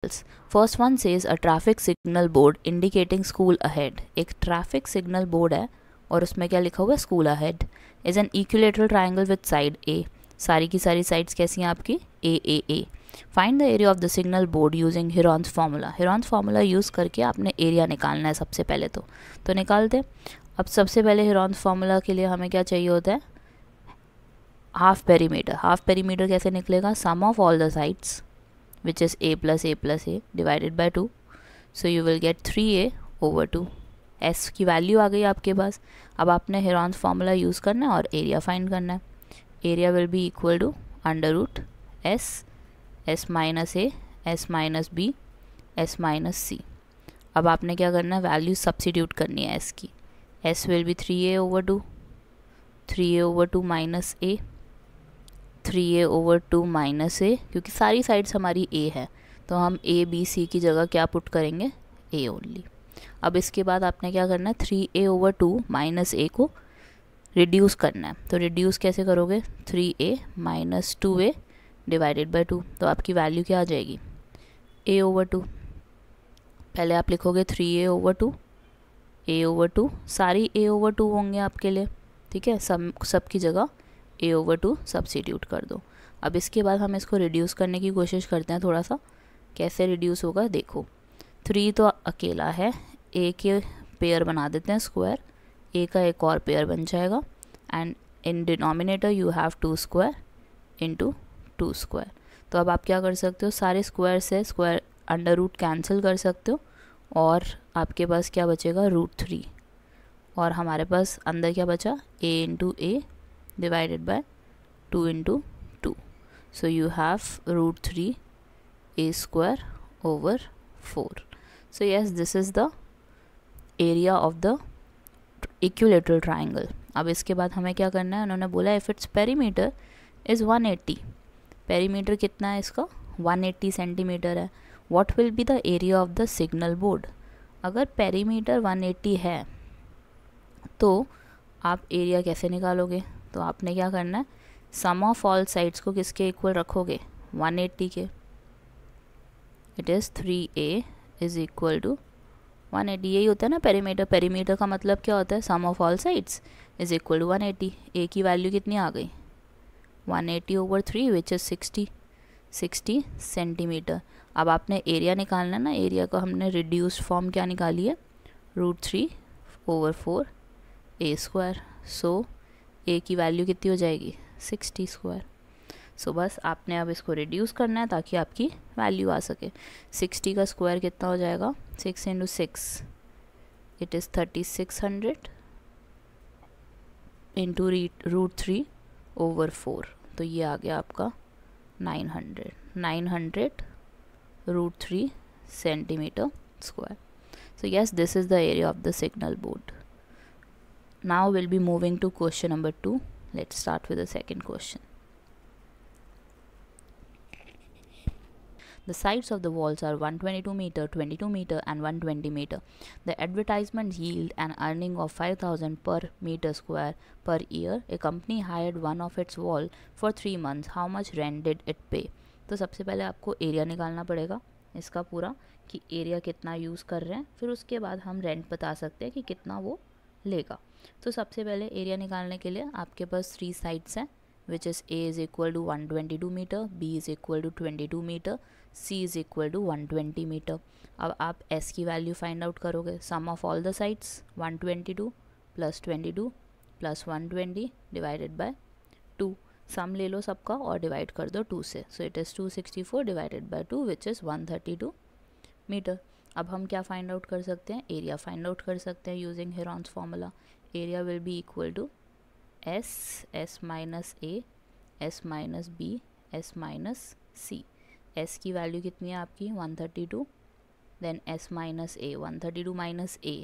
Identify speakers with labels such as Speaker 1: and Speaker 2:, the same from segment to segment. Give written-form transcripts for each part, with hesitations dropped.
Speaker 1: First one says a traffic signal board indicating school ahead. एक traffic signal board है और उसमें क्या लिखा हुआ है, school ahead is an equilateral triangle with side A. सारी की सारी साइड्स कैसी हैं आपकी, A. Find the area of the signal board using Heron's formula. Heron's formula use करके आपने एरिया निकालना है सबसे पहले। तो निकालते हैं। अब सबसे पहले हेरॉन्स फार्मूला के लिए हमें क्या चाहिए होता है, हाफ पेरीमीटर। हाफ पेरीमीटर कैसे निकलेगा, sum of all the sides which is a plus a plus a divided by 2, so you will get 3a over 2। s की वैल्यू आ गई आपके पास। अब आपने हेरॉन्स फार्मूला यूज़ करना है और एरिया फाइंड करना है। Area will be equal to under root s minus a s minus b s minus c। अब आपने क्या करना है, वैल्यू सब्सिट्यूट करनी है s की। s will be 3a over 2, 3a over 2 minus a, 3a over 2 minus A, क्योंकि सारी साइड्स हमारी a है तो हम a b c की जगह क्या पुट करेंगे, a ओनली। अब इसके बाद आपने क्या करना है, 3a over 2 माइनस a को रिड्यूस करना है। तो रिड्यूस कैसे करोगे, 3a minus 2a divided by 2। तो आपकी वैल्यू क्या आ जाएगी, a over 2। पहले आप लिखोगे 3a over 2, a over 2, सारी a over 2 होंगे आपके लिए, ठीक है। सब की जगह a over 2 सब्सिट्यूट कर दो। अब इसके बाद हम इसको रिड्यूस करने की कोशिश करते हैं थोड़ा सा। कैसे रिड्यूस होगा देखो, 3 तो अकेला है, a के पेयर बना देते हैं स्क्वायर, a का एक और पेयर बन जाएगा and in denominator you have 2 square into 2 square. तो अब आप क्या कर सकते हो, सारे स्क्वायर से स्क्वायर अंडर रूट कैंसिल कर सकते हो और आपके पास क्या बचेगा, √3। और हमारे पास अंदर क्या बचा, a into a divided by 2 into 2, so you have √3 a square over 4। so yes, this is the area of the equilateral triangle। अब इसके बाद हमें क्या करना है, उन्होंने बोला if its perimeter is 180, perimeter कितना है इसका, 180 सेंटीमीटर है। what will be the area of the signal board। अगर पेरीमीटर 180 है तो आप एरिया कैसे निकालोगे, तो आपने क्या करना है, सम ऑफ ऑल साइड्स को किसके इक्वल रखोगे, 180 के। It is 3a is equal to 180। यही होता है ना पेरीमीटर। पेरीमीटर का मतलब क्या होता है, sum of all sides is equal to 180। a की वैल्यू कितनी आ गई, 180 over 3 विच इज़ 60 सेंटीमीटर। अब आपने एरिया निकालना है ना, एरिया को हमने रिड्यूस्ड फॉर्म क्या निकाली है, √3 over 4 a square. So a की वैल्यू कितनी हो जाएगी, 60 स्क्वायर। सो बस आपने अब इसको रिड्यूस करना है ताकि आपकी वैल्यू आ सके। 60 का स्क्वायर कितना हो जाएगा, 6 into 6 it is 3600 into √3 over 4, तो ये आ गया आपका 900 √3 centimetre square. So yes, this is the area of the signal board. Now we'll be moving to question number 2. Let's start with the second question. The sides of the walls are 122 meter, 22 meter and 120 meter. The advertisements yield an earning of 5,000 per meter square per year. A company hired one of its wall for 3 months. How much rent did it pay? तो सबसे पहले आपको area निकालना पड़ेगा इसका पूरा, कि area कितना यूज़ कर रहे हैं, फिर उसके बाद हम रेंट बता सकते हैं कि कितना वो लेगा। तो सबसे पहले एरिया निकालने के लिए आपके पास 3 साइड्स हैं, which is a is equal to 122 metre, b is equal to 22 metre, c is equal to 120 metre. अब आप s की वैल्यू फाइंड आउट करोगे, sum of all the sides 122 plus 22 plus 120 divided by 2। Sum ले लो सबका और divide कर दो 2 से। So it is 264 divided by 2 which is 132 metre. अब हम क्या फाइंड आउट कर सकते हैं, एरिया फाइंड आउट कर सकते हैं using Heron's formula. Area will be equal to s minus a s minus b s minus c। s की वैल्यू कितनी है आपकी, 132, then s minus a, 132 minus a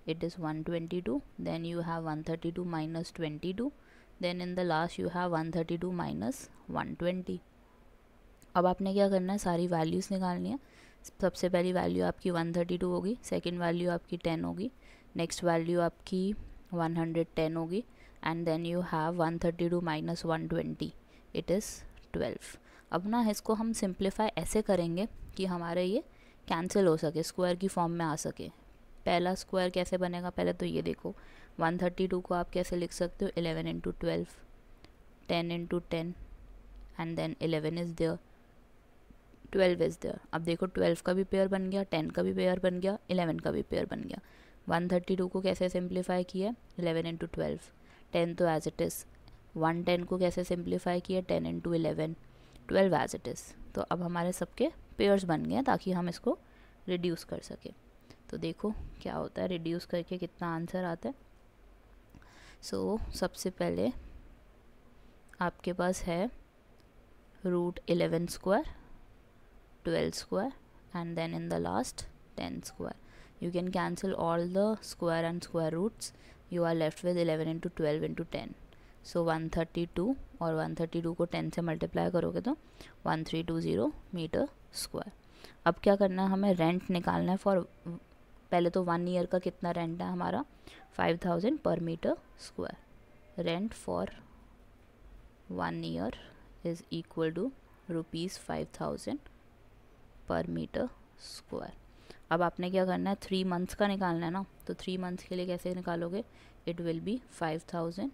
Speaker 1: it is 122, then you have 132 minus 22, then in the last you have 132 minus 120। अब आपने क्या करना है, सारी वैल्यूज़ निकालनी है। सबसे पहली वैल्यू आपकी 132 होगी, सेकंड वैल्यू आपकी 10 होगी, नेक्स्ट वैल्यू आपकी 110 होगी and then you have 132 minus 120 it is 12। अब ना इसको हम सिंप्लीफाई ऐसे करेंगे कि हमारे ये कैंसिल हो सके, स्क्वायर की फॉर्म में आ सके। पहला स्क्वायर कैसे बनेगा, पहले तो ये देखो 132 को आप कैसे लिख सकते हो, 11 into 12, 10 into 10 and then 11 is there, 12 is there. अब देखो 12 का भी पेयर बन गया, 10 का भी पेयर बन गया, 11 का भी पेयर बन गया। 132 को कैसे सिंप्लीफाई किया, 11 इंटू 12, 10 तो एज इट इज़। 110 को कैसे सिंप्लीफाई किया, 10 इंटू 11, 12 एज इट इज़। तो अब हमारे सबके पेयर्स बन गए ताकि हम इसको रिड्यूस कर सकें। तो देखो क्या होता है, रिड्यूस करके कितना आंसर आता है। सो सबसे पहले आपके पास है root 11 square, 12 square, and then in the last 10 square. You can cancel all the square and square roots. You are left with 11 into 12 into 10. So 132 और 132 को 10 से मल्टीप्लाई करोगे तो 1320 मीटर स्क्वायर। अब क्या करना है, हमें रेंट निकालना है फॉर, पहले तो 1 ईयर का कितना रेंट है हमारा, 5000 per metre square. Rent for 1 year is equal to ₹5000 per metre square. अब आपने क्या करना है, 3 मंथ्स का निकालना है ना, तो 3 मंथ्स के लिए कैसे निकालोगे, it will be 5000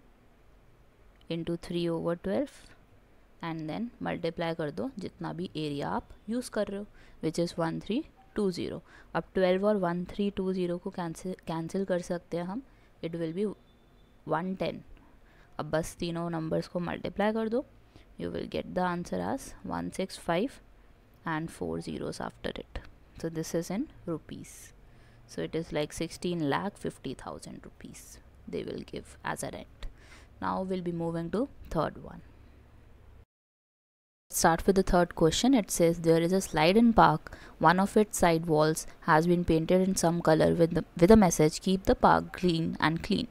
Speaker 1: into 3/12 and then multiply कर दो जितना भी एरिया आप यूज़ कर रहे हो, विच इज़ 1320। अब 12 और 1320 को कैंसिल कर सकते हैं हम, इट विल बी 110। अब बस तीनों नंबर्स को मल्टीप्लाई कर दो, you will get the answer as 165 and 4 zeros after it. So this is in rupees. So it is like 16,50,000 rupees they will give as a rent. Now we'll be moving to third one. Start with the third question. It says there is a slide in park. One of its side walls has been painted in some color with a message, keep the park green and clean.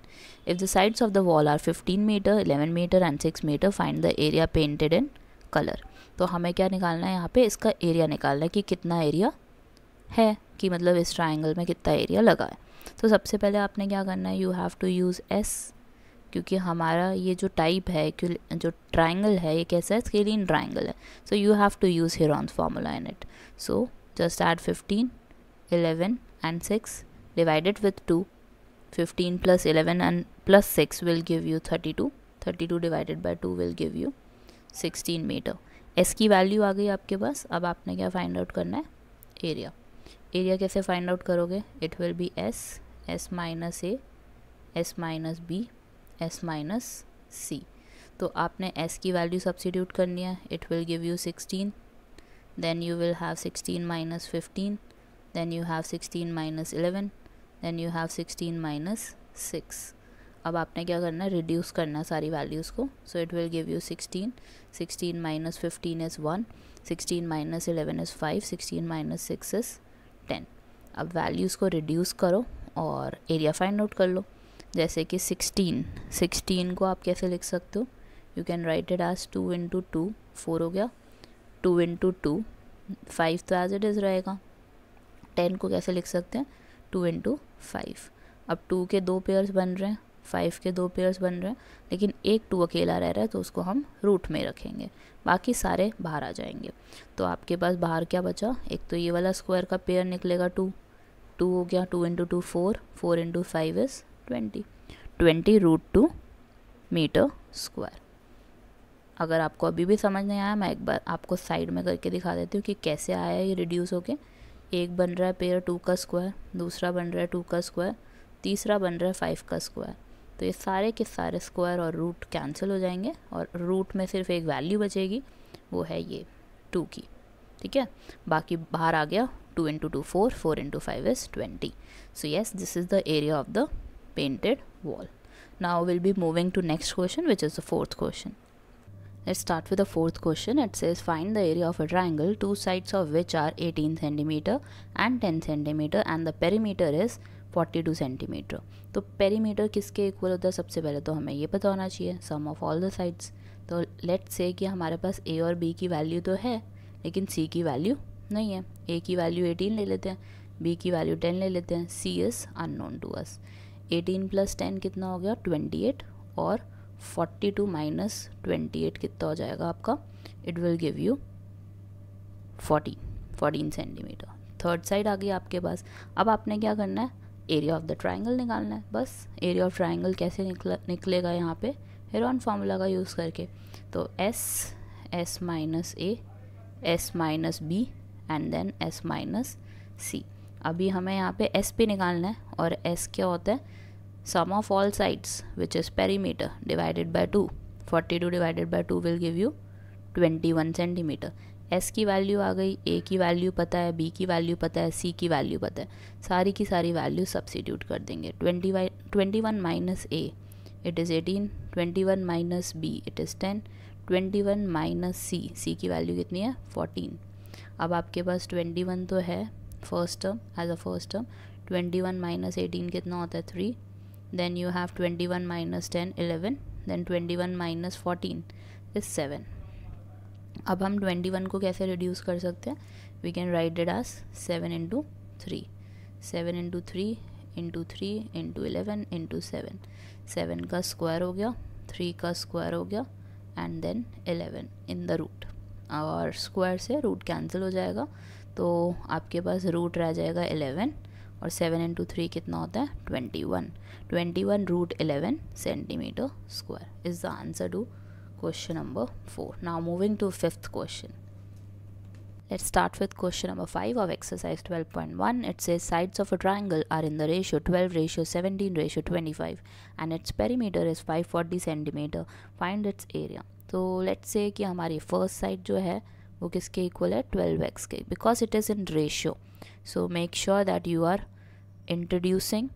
Speaker 1: If the sides of the wall are 15 meter, 11 meter and 6 meter, find the area painted in color. तो हमें क्या निकालना है यहाँ पे, इसका area निकालना है कि कितना एरिया है, कि मतलब इस ट्राइंगल में कितना एरिया लगा है। तो सबसे पहले आपने क्या करना है, you have to use S, क्योंकि हमारा ये जो टाइप है, जो ट्राइंगल है ये कैसा है, स्केलिन ट्राइंगल है। So you have to use Heron's formula in it. So just add 15, 11 and 6 divided with 2. 15 plus 11 and plus 6 will give you 32. 32 divided by 2 will give you 16 metre. S की value आ गई आपके पास। अब आपने क्या find out करना है, area. Area कैसे फाइंड आउट करोगे, it will be S, S minus A, S minus B, S minus C. तो आपने एस की वैल्यू सब्स्टिट्यूट करनी है, it will give you 16, then you will have 16 minus 15, then you have 16 minus 11, then you have 16 minus 6। अब आपने क्या करना है, रिड्यूस करना है सारी वैल्यूज़ को। So it will give you 16, 16 minus 15 is 1, 16 minus 11 is 5, 16 minus 6 is 10। अब वैल्यूज़ को रिड्यूस करो और एरिया फाइंड आउट कर लो। जैसे कि 16 को आप कैसे लिख सकते हो, you can write it as 2 into 2, 4 हो गया, 2 इंटू 2, 5 तो एज इट इज़ रहेगा। 10 को कैसे लिख सकते हैं, 2 इंटू 5। अब 2 के 2 पेयर्स बन रहे हैं, 5 के 2 पेयर्स बन रहे हैं, लेकिन एक 2 अकेला रह रहा है तो उसको हम रूट में रखेंगे, बाकी सारे बाहर आ जाएंगे। तो आपके पास बाहर क्या बचा, एक तो ये वाला स्क्वायर का पेयर निकलेगा 2 हो गया, 2 into 2 4, 4 into 5 is 20 root 2 metre square. अगर आपको अभी भी समझ नहीं आया, मैं एक बार आपको साइड में करके दिखा देती हूँ कि कैसे आया ये रिड्यूस होके। एक बन रहा है पेयर 2 का स्क्वायर, दूसरा बन रहा है 2 का स्क्वायर, तीसरा बन रहा है 5 का स्क्वायर। तो ये सारे के सारे स्क्वायर और रूट कैंसिल हो जाएंगे और रूट में सिर्फ एक वैल्यू बचेगी, वो है ये 2 की, ठीक है। बाकी बाहर आ गया, 2 into 2 4, 4 into 5 is 20। So yes, this is the area of the painted wall. Now we'll be moving to next question, which is the fourth question. Let's start with the fourth question. It says find the area of a triangle, two sides of which are 18 centimeter and 10 centimeter and the perimeter is 42 centimeter. तो perimeter किसके equal होता है, सबसे पहले तो हमें ये पता होना चाहिए, sum of all the sides। तो let's say कि हमारे पास a और b की वैल्यू तो है लेकिन c की वैल्यू नहीं है। a की वैल्यू 18 ले लेते हैं, b की वैल्यू 10 ले लेते हैं, c is unknown to us। 18 plus 10 कितना हो गया, 28, और 42 माइनस 28 कितना हो जाएगा आपका, it will give you 14 centimetre. Third side आ गई आपके पास। अब आपने क्या करना है, एरिया ऑफ द ट्राइंगल निकालना है। बस एरिया ऑफ ट्राइंगल कैसे निकलेगा यहाँ पे, हेरोन फार्मूला का यूज़ करके। तो S minus A, S minus B and then S minus C. अभी हमें यहाँ पे एस पे निकालना है, और एस क्या होता है, sum of all sides which is perimeter divided by 2। 42 divided by 2 will give you 21 centimetre. S की वैल्यू आ गई, ए की वैल्यू पता है, बी की वैल्यू पता है, सी की वैल्यू पता है, सारी की सारी वैल्यू सब्सिट्यूट कर देंगे। 21 minus A it is 18, 21 minus B it is 10, 21 minus C की वैल्यू कितनी है 14। अब आपके पास 21 तो है first term, as a first term. 21 minus 18 कितना होता है 3, then you have 21 minus 10 11, then 21 minus 14 is 7। अब हम 21 को कैसे रिड्यूस कर सकते हैं, we can write it as 7 into 3, 7 into 3 into 3 into 11 into 7। 7 का स्क्वायर हो गया, 3 का स्क्वायर हो गया, and then 11 in the root. और स्क्वायर से रूट कैंसिल हो जाएगा, तो आपके पास रूट रह जाएगा 11, और 7 इंटू 3 कितना होता है 21। 21 root 11 centimetre square is the answer to question number 4. Now moving to fifth question. Let's start with question number 5 of exercise 12.1. It says sides of a triangle are in the ratio 12:17:25 and its perimeter is 540 centimeter. Find its area. तो let's say कि हमारी first side जो है वो किसके equal है 12x के, because it is in ratio. So make sure that you are introducing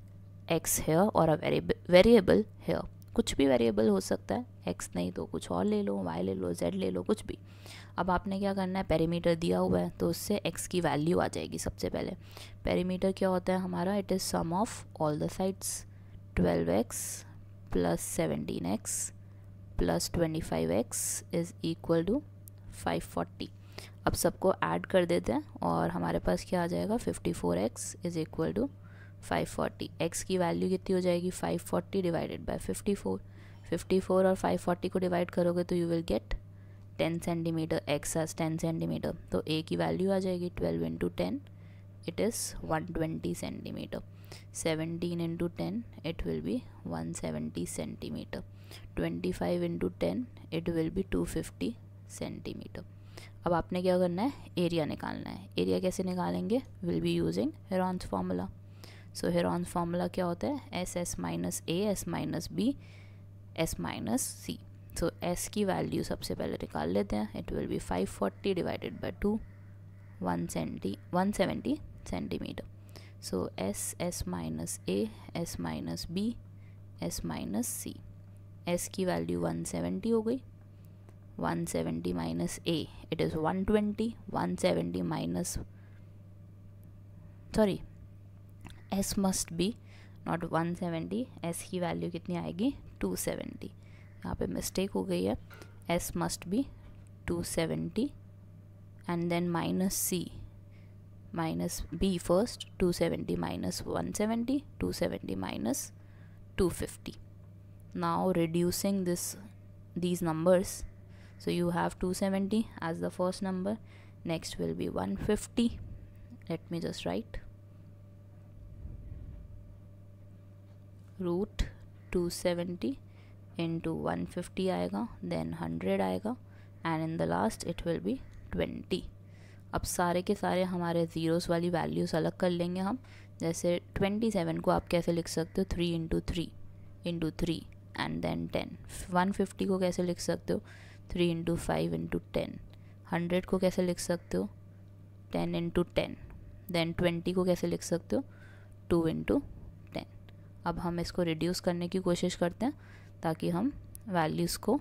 Speaker 1: x here or a variable here. कुछ भी वेरिएबल हो सकता है, x नहीं तो कुछ और ले लो, y ले लो, z ले लो, कुछ भी। अब आपने क्या करना है, पेरीमीटर दिया हुआ है तो उससे x की वैल्यू आ जाएगी। सबसे पहले पेरीमीटर क्या होता है हमारा, it is sum of all the sides 12x plus 17x plus 25x is equal to 540। अब सबको ऐड कर देते हैं और हमारे पास क्या आ जाएगा 54x is equal to 540। x की वैल्यू कितनी हो जाएगी 540 डिवाइडेड बाय 54। 54 और 540 को डिवाइड करोगे तो you will get 10 centimetre, x as 10 centimetre. तो a की वैल्यू आ जाएगी 12 into 10 it is 120 centimetre. 17 into 10 it will be 170 centimetre. 25 into 10 it will be 250 centimetre. अब आपने क्या करना है, एरिया निकालना है। एरिया कैसे निकालेंगे, will be using Heron's formula. So Heron's formula क्या होता है, एस माइनस ए, S minus B, S minus C. So S की वैल्यू सबसे पहले निकाल लेते हैं, it will be 540 divided by 2, 170 centimetre. So S minus A, S minus B, S minus C. S की वैल्यू 170 हो गई, 170 minus A it is 120, 170 minus sorry s must B not 170, s की वैल्यू कितनी आएगी 270। यहाँ पे मिस्टेक हो गई है, s must be 270 and then minus C minus B first, 270 minus 170, 270 minus 250. Now reducing these numbers, so you have 270 as the first number, next will be 150. Let me just write root 270 into 150 आएगा, then 100 आएगा, and in the last it will be 20. अब सारे के सारे हमारे zeros वाली values अलग कर लेंगे हम। जैसे 27 को आप कैसे लिख सकते हो 3 इंटू 3 इंटू 3 एंड देन 10। 150 को कैसे लिख सकते हो 3 इंटू 5 इंटू 10। 100 को कैसे लिख सकते हो 10 इंटू 10। देन 20 को कैसे लिख सकते हो 2 इंटू 10। अब हम इसको रिड्यूस करने की कोशिश करते हैं ताकि हम वैल्यूज़ को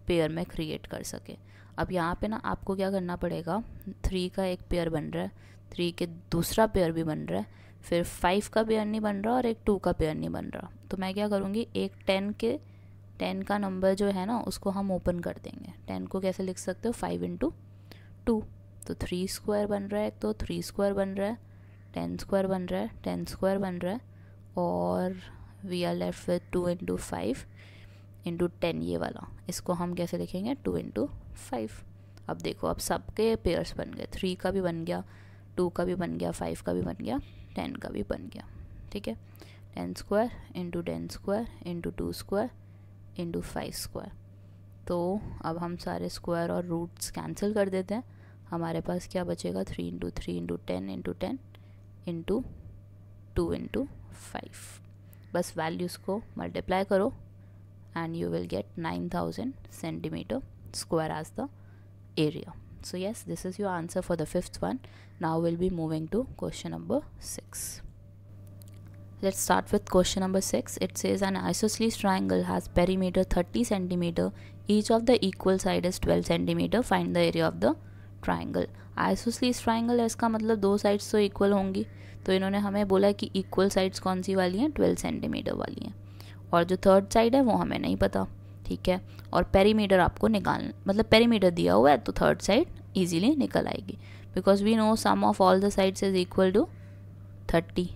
Speaker 1: पेयर में क्रिएट कर सके। अब यहाँ पे ना आपको क्या करना पड़ेगा, 3 का एक पेयर बन रहा है, 3 के दूसरा पेयर भी बन रहा है, फिर 5 का पेयर नहीं बन रहा और एक 2 का पेयर नहीं बन रहा। तो मैं क्या करूँगी, एक 10 का नंबर जो है ना उसको हम ओपन कर देंगे। 10 को कैसे लिख सकते हो 5 इंटू 2, तो 3 स्क्वायर बन रहा है, तो 3 स्क्वायर बन रहा है, 10 स्क्वायर बन रहा है, 10 स्क्वायर बन रहा है, और we are left with 2 into 5 into 10 ये वाला। इसको हम कैसे लिखेंगे 2 इंटू 5। अब देखो अब सबके पेयर्स बन गए, 3 का भी बन गया, 2 का भी बन गया, 5 का भी बन गया, 10 का भी बन गया, ठीक है। 10 square into 10 square into 2 square into 5 square. तो अब हम सारे स्क्वायर और रूट्स कैंसिल कर देते हैं, हमारे पास क्या बचेगा 3 into 3 into 10 into 10 into 2 into 5। बस वैल्यूज़ को मल्टीप्लाई करो and you will get 9000 centimeter square as the area. So yes, this is your answer for the fifth one. Now we'll be moving to question number 6. Let's start with question number 6. It says an isosceles triangle has perimeter 30 centimeter. Each of the equal side is 12 centimeter. Find the area of the triangle. Isosceles triangle है, इसका मतलब दो sides तो equal होंगी, तो इन्होंने हमें बोला कि इक्वल साइड्स कौन सी वाली हैं, 12 सेंटीमीटर वाली हैं, और जो थर्ड साइड है वो हमें नहीं पता, ठीक है। और पेरीमीटर आपको निकालना, मतलब पेरीमीटर दिया हुआ है तो थर्ड साइड इजीली निकल आएगी, because we know sum of all the sides is equal to 30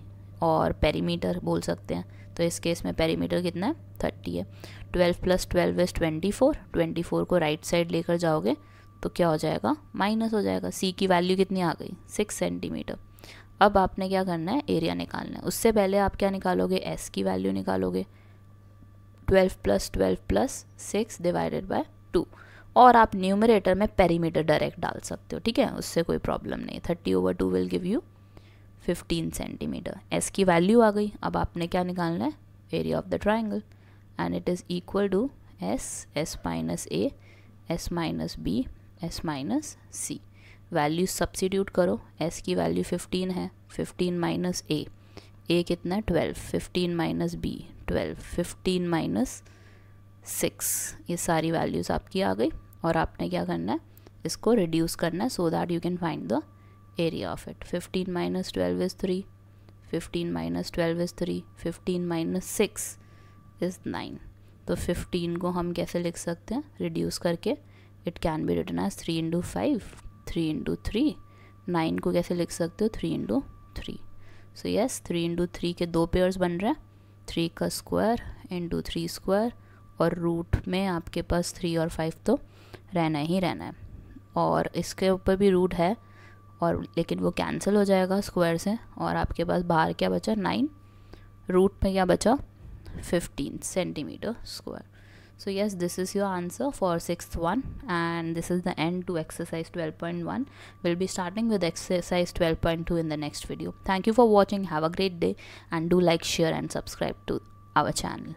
Speaker 1: और पेरीमीटर बोल सकते हैं, तो इस केस में पेरीमीटर कितना है 30 है। 12 + 12 इज 24, 24 को राइट साइड लेकर जाओगे तो क्या हो जाएगा, माइनस हो जाएगा। सी की वैल्यू कितनी आ गई 6 सेंटीमीटर। अब आपने क्या करना है, एरिया निकालना है। उससे पहले आप क्या निकालोगे, एस की वैल्यू निकालोगे, 12 + 12 + 6 डिवाइडेड बाय 2, और आप न्यूमरेटर में पेरीमीटर डायरेक्ट डाल सकते हो, ठीक है, उससे कोई प्रॉब्लम नहीं। 30/2 will give you 15 centimetre. S की वैल्यू आ गई। अब आपने क्या निकालना है, area of the triangle, and it is equal to s, S minus A, S minus B, S minus c. Value substitute करो, एस की वैल्यू 15 है, 15 माइनस ए कितना है 12, 15 माइनस बी 12, 15 माइनस 6, ये सारी वैल्यूज़ आपकी आ गई। और आपने क्या करना है, इसको रिड्यूस करना है so that you can find the area of it. 15 minus 12 is 3, 15 minus 12 is 3, 15 minus 6 is 9। तो 15 को हम कैसे लिख सकते हैं, रिड्यूस करके, it can be written as 3 into 5, 3 into 3। 9 को कैसे लिख सकते हो, 3 इंटू 3। सो यस, 3 इंटू 3 के दो पेयर्स बन रहे हैं, 3 का स्क्वायर इंटू 3 स्क्वायर, और रूट में आपके पास 3 और 5 तो रहना ही रहना है, और इसके ऊपर भी रूट है, और लेकिन वो कैंसिल हो जाएगा स्क्वायर से, और आपके पास बाहर क्या बचा 9, रूट में क्या बचा 15 centimetre square. So yes, this is your answer for 6th one, and this is the end to exercise 12.1. We'll be starting with exercise 12.2 in the next video. Thank you for watching. Have a great day, and do like, share and subscribe to our channel.